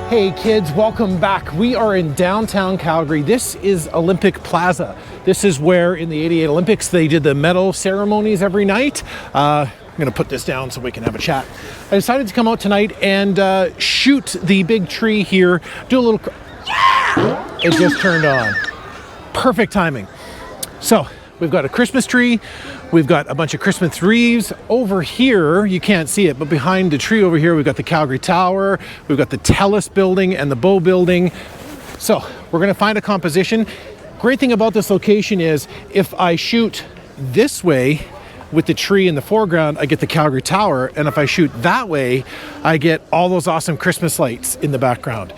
Hey kids, welcome back. We are in downtown Calgary. This is Olympic Plaza. This is where in the '88 Olympics they did the medal ceremonies every night. I'm gonna put this down so we can have a chat. I decided to come out tonight and shoot the big tree here, do a little, it just turned on. Perfect timing. So we've got a Christmas tree. We've got a bunch of Christmas wreaths. Over here, you can't see it, but behind the tree over here, we've got the Calgary Tower, we've got the TELUS building and the Bow building. So we're gonna find a composition. Great thing about this location is if I shoot this way with the tree in the foreground, I get the Calgary Tower. And if I shoot that way, I get all those awesome Christmas lights in the background.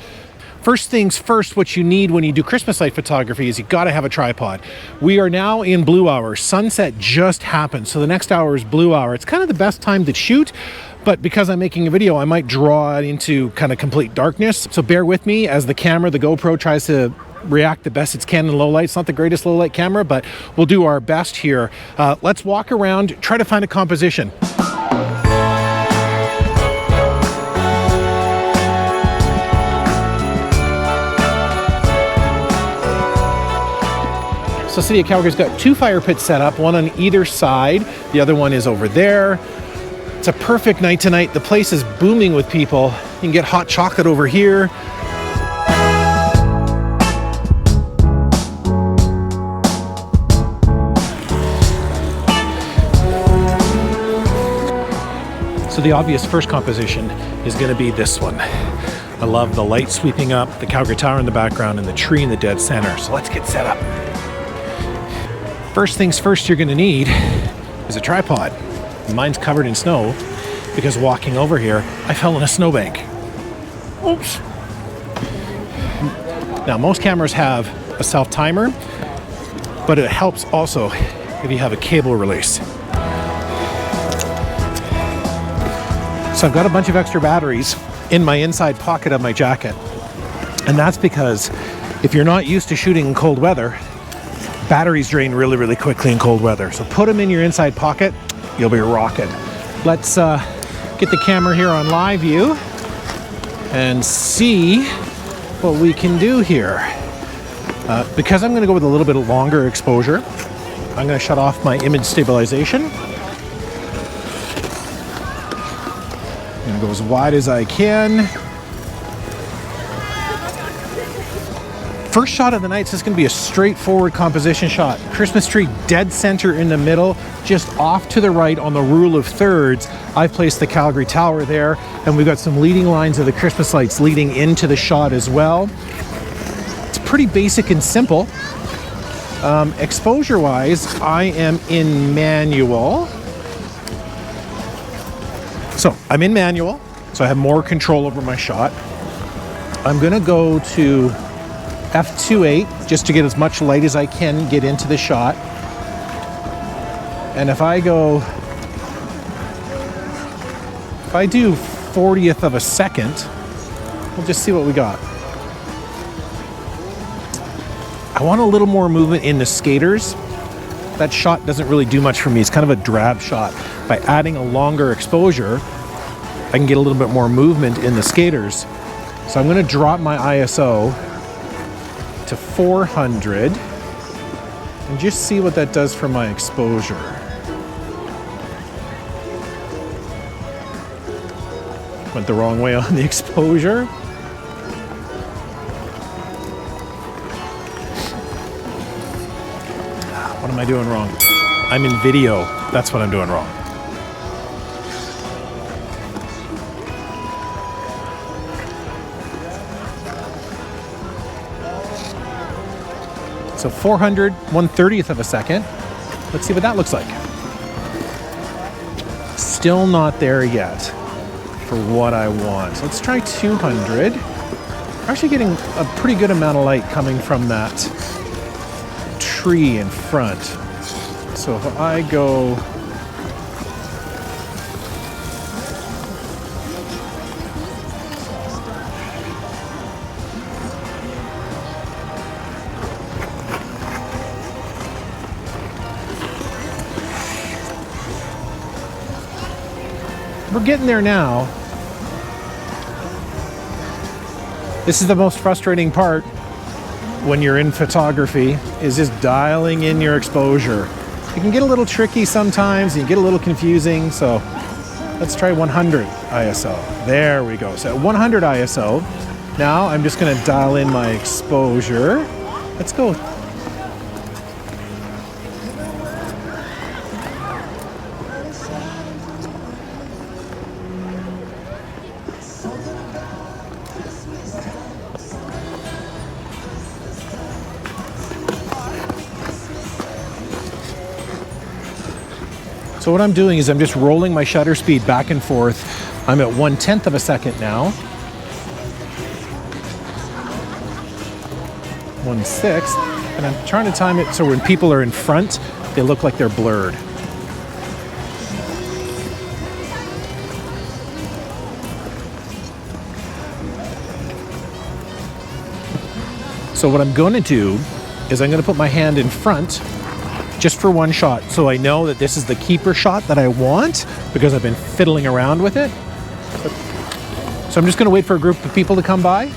First things first, what you need when you do Christmas light photography is you gotta have a tripod. We are now in blue hour. Sunset just happened, so the next hour is blue hour. It's kind of the best time to shoot, but because I'm making a video, I might draw it into kind of complete darkness. So bear with me as the camera, the GoPro, tries to react the best it can in low light. It's not the greatest low light camera, but we'll do our best here. Let's walk around, try to find a composition. So City of Calgary's got two fire pits set up, one on either side. The other one is over there. It's a perfect night tonight. The place is booming with people. You can get hot chocolate over here. So the obvious first composition is going to be this one. I love the light sweeping up, the Calgary Tower in the background, and the tree in the dead center. So let's get set up. First things first you're gonna need is a tripod. Mine's covered in snow because walking over here, I fell in a snowbank. Oops. Now most cameras have a self-timer, but it helps also if you have a cable release. So I've got a bunch of extra batteries in my inside pocket of my jacket. And that's because if you're not used to shooting in cold weather, batteries drain really, really quickly in cold weather. So put them in your inside pocket, you'll be rocking. Let's get the camera here on live view and see what we can do here. Because I'm gonna go with a little bit longer exposure, I'm gonna shut off my image stabilization. I'm gonna go as wide as I can. First shot of the night, so it's going to be a straightforward composition shot. Christmas tree dead center in the middle, just off to the right on the rule of thirds. I've placed the Calgary Tower there, and we've got some leading lines of the Christmas lights leading into the shot as well. It's pretty basic and simple. Exposure-wise, I am in manual. So I'm in manual, so I have more control over my shot. I'm going to go to f2.8 just to get as much light as I can get into the shot. And if I do 40th of a second, we'll just see what we got. I want a little more movement in the skaters. That shot doesn't really do much for me. It's kind of a drab shot. By adding a longer exposure, I can get a little bit more movement in the skaters. So I'm going to drop my ISO to 400 and just see what that does for my exposure. Went the wrong way on the exposure. What am I doing wrong? I'm in video. That's what I'm doing wrong. So 400, 1/30th of a second. Let's see what that looks like. Still not there yet for what I want. Let's try 200. We're actually getting a pretty good amount of light coming from that tree in front. So if I go we're getting there now. This is the most frustrating part when you're in photography, is just dialing in your exposure. It can get a little tricky sometimes, and you get a little confusing, so let's try 100 ISO. There we go. So at 100 ISO, now I'm just gonna dial in my exposure. Let's go. So what I'm doing is I'm just rolling my shutter speed back and forth. I'm at 1/10 of a second now. 1/6, and I'm trying to time it so when people are in front, they look like they're blurred. So what I'm going to do is I'm going to put my hand in front just for one shot, so I know that this is the keeper shot that I want because I've been fiddling around with it. So I'm just going to wait for a group of people to come by.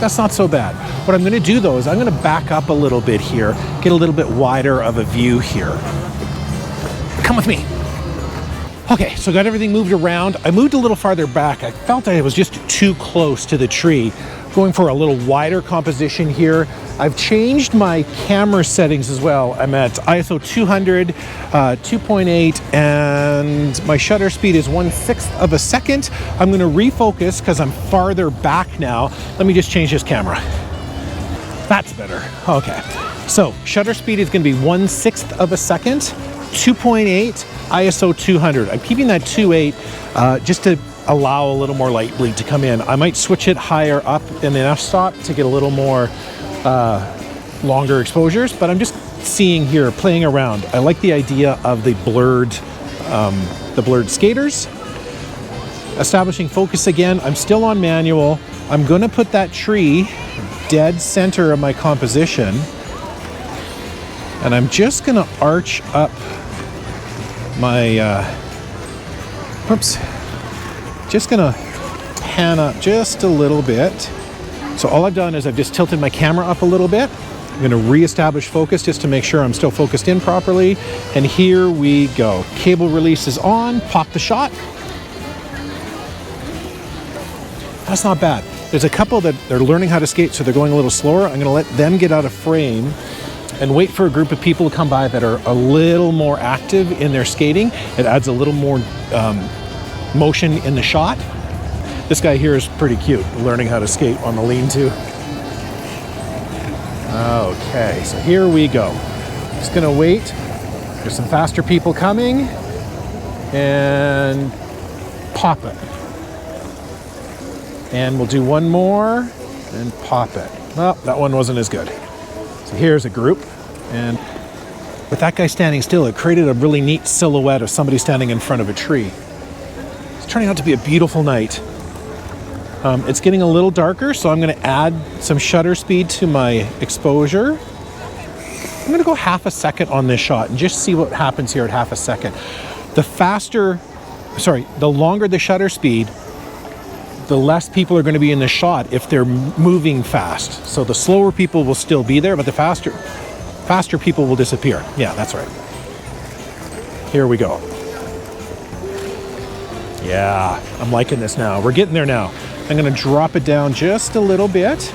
That's not so bad. What I'm going to do though is I'm going to back up a little bit here, get a little bit wider of a view here. Come with me. Okay, so got everything moved around. I moved a little farther back. I felt I was just too close to the tree. Going for a little wider composition here. I've changed my camera settings as well. I'm at ISO 200, 2.8, and my shutter speed is 1/6 of a second. I'm gonna refocus because I'm farther back now. Let me just change this camera. That's better. Okay, so shutter speed is gonna be 1/6 of a second. 2.8, ISO 200. I'm keeping that 2.8 just to allow a little more light bleed to come in. I might switch it higher up in the f-stop to get a little more longer exposures, but I'm just seeing here, playing around. I like the idea of the blurred skaters. Establishing focus again. I'm still on manual. I'm gonna put that tree dead center of my composition, and I'm just gonna arch up my, just gonna pan up just a little bit. So all I've done is I've just tilted my camera up a little bit. I'm gonna reestablish focus just to make sure I'm still focused in properly. And here we go. Cable release is on, pop the shot. That's not bad. There's a couple that they're learning how to skate, so they're going a little slower. I'm gonna let them get out of frame and wait for a group of people to come by that are a little more active in their skating. It adds a little more motion in the shot. This guy here is pretty cute, learning how to skate on the lean-to. Okay, so here we go. Just gonna wait. There's some faster people coming, and pop it. And we'll do one more and pop it. Oh, that one wasn't as good. So here's a group, and with that guy standing still, it created a really neat silhouette of somebody standing in front of a tree. It's turning out to be a beautiful night. It's getting a little darker, so I'm going to add some shutter speed to my exposure. I'm going to go half a second on this shot and just see what happens here at half a second. The longer the shutter speed, the less people are going to be in the shot if they're moving fast. So the slower people will still be there, but the faster people will disappear. Yeah, that's right. Here we go. Yeah, I'm liking this now. We're getting there now. I'm going to drop it down just a little bit.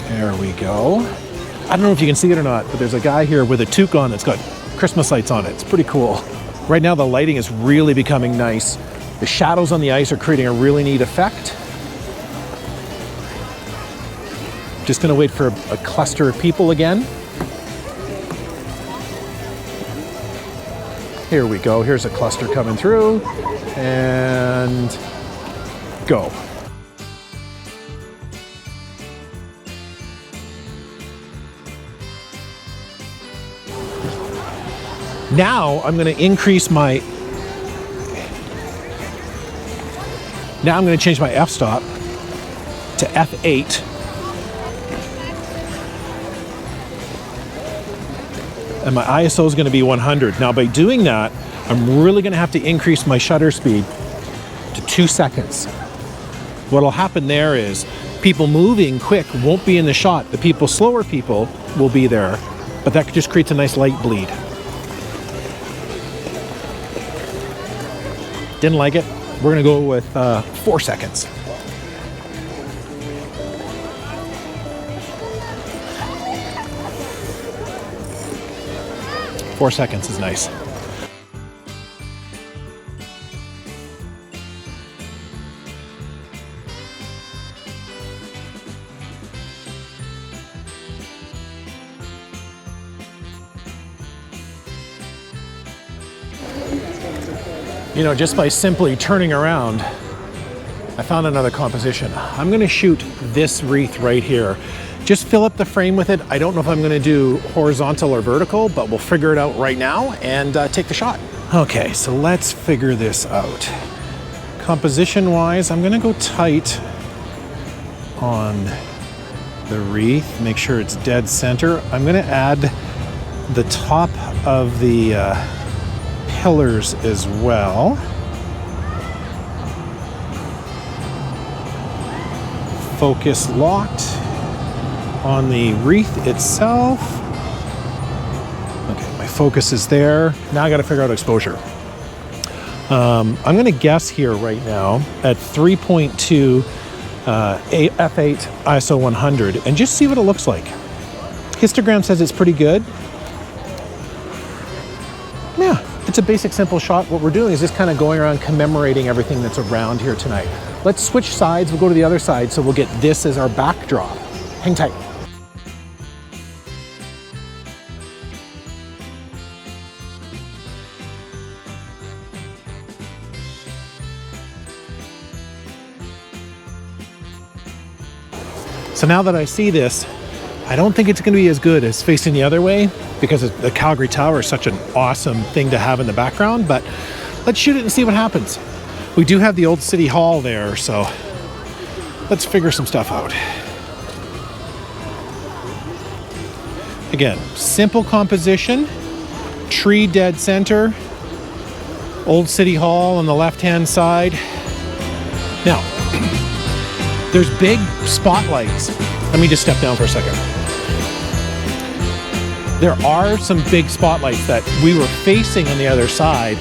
There we go. I don't know if you can see it or not, but there's a guy here with a toque on that's got Christmas lights on it. It's pretty cool. Right now the lighting is really becoming nice. The shadows on the ice are creating a really neat effect. Just gonna wait for a cluster of people again. Here we go, here's a cluster coming through, and go. Now I'm going to increase my, now I'm going to change my f-stop to F8. and my ISO is going to be 100. Now by doing that, I'm really going to have to increase my shutter speed to 2 seconds. What'll happen there is people moving quick won't be in the shot. The slower people will be there, but that just creates a nice light bleed. Didn't like it. We're gonna go with 4 seconds. Four seconds is nice. You know, just by simply turning around, I found another composition. I'm gonna shoot this wreath right here. Just fill up the frame with it. I don't know if I'm gonna do horizontal or vertical, but we'll figure it out right now and take the shot. Okay, so let's figure this out. Composition-wise, I'm gonna go tight on the wreath, make sure it's dead center. I'm gonna add the top of the pillars as well. Focus locked on the wreath itself. Okay, my focus is there. Now I got to figure out exposure. I'm going to guess here right now at 3.2 f8 ISO 100 and just see what it looks like. Histogram says it's pretty good. Yeah, it's a basic, simple shot. What we're doing is just kind of going around commemorating everything that's around here tonight. Let's switch sides. We'll go to the other side, so we'll get this as our backdrop. Hang tight. So now that I see this, I don't think it's going to be as good as facing the other way, because the Calgary Tower is such an awesome thing to have in the background, but let's shoot it and see what happens. We do have the old City Hall there, so let's figure some stuff out. Again, simple composition, tree dead center, old City Hall on the left-hand side. Now, there's big spotlights. Let me just step down for a second. There are some big spotlights that we were facing on the other side,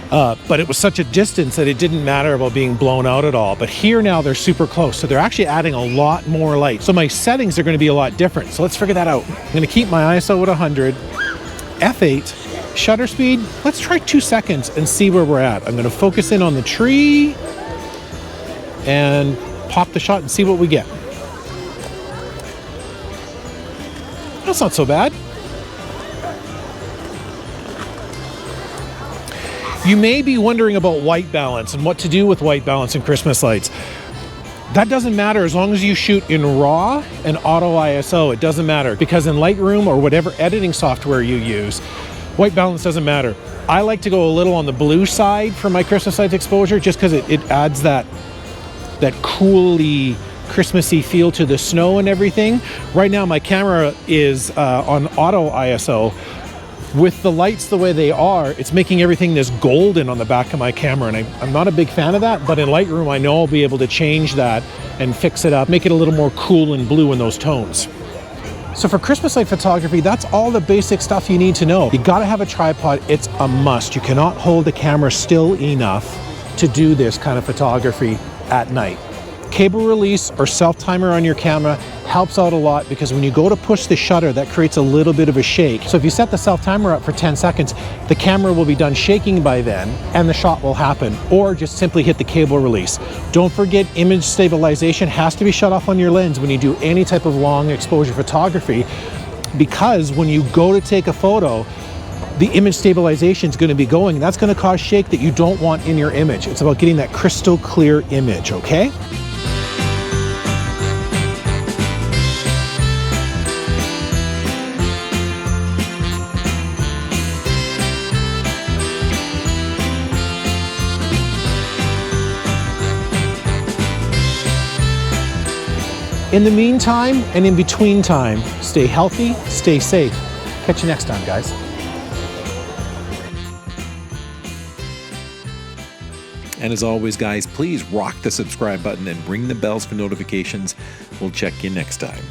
but it was such a distance that it didn't matter about being blown out at all. But here now they're super close, so they're actually adding a lot more light. So my settings are going to be a lot different. So let's figure that out. I'm going to keep my ISO at 100, f8, shutter speed. Let's try 2 seconds and see where we're at. I'm going to focus in on the tree and pop the shot and see what we get. That's not so bad. You may be wondering about white balance and what to do with white balance in Christmas lights. That doesn't matter as long as you shoot in RAW and auto ISO. It doesn't matter, because in Lightroom or whatever editing software you use, white balance doesn't matter. I like to go a little on the blue side for my Christmas lights exposure, just because it adds that coolly Christmassy feel to the snow and everything. Right now my camera is on auto ISO. With the lights the way they are, it's making everything this golden on the back of my camera, and I'm not a big fan of that, but in Lightroom I know I'll be able to change that and fix it up, make it a little more cool and blue in those tones. So for Christmas light photography, that's all the basic stuff you need to know. You gotta have a tripod, it's a must. You cannot hold the camera still enough to do this kind of photography at night. Cable release or self-timer on your camera helps out a lot, because when you go to push the shutter, that creates a little bit of a shake. So if you set the self-timer up for 10 seconds, the camera will be done shaking by then and the shot will happen, or just simply hit the cable release. Don't forget, image stabilization has to be shut off on your lens when you do any type of long exposure photography, because when you go to take a photo, the image stabilization is going to be going. That's going to cause shake that you don't want in your image. It's about getting that crystal clear image, okay? In the meantime and in between time, stay healthy, stay safe. Catch you next time, guys. And as always, guys, please rock the subscribe button and ring the bells for notifications. We'll check you next time.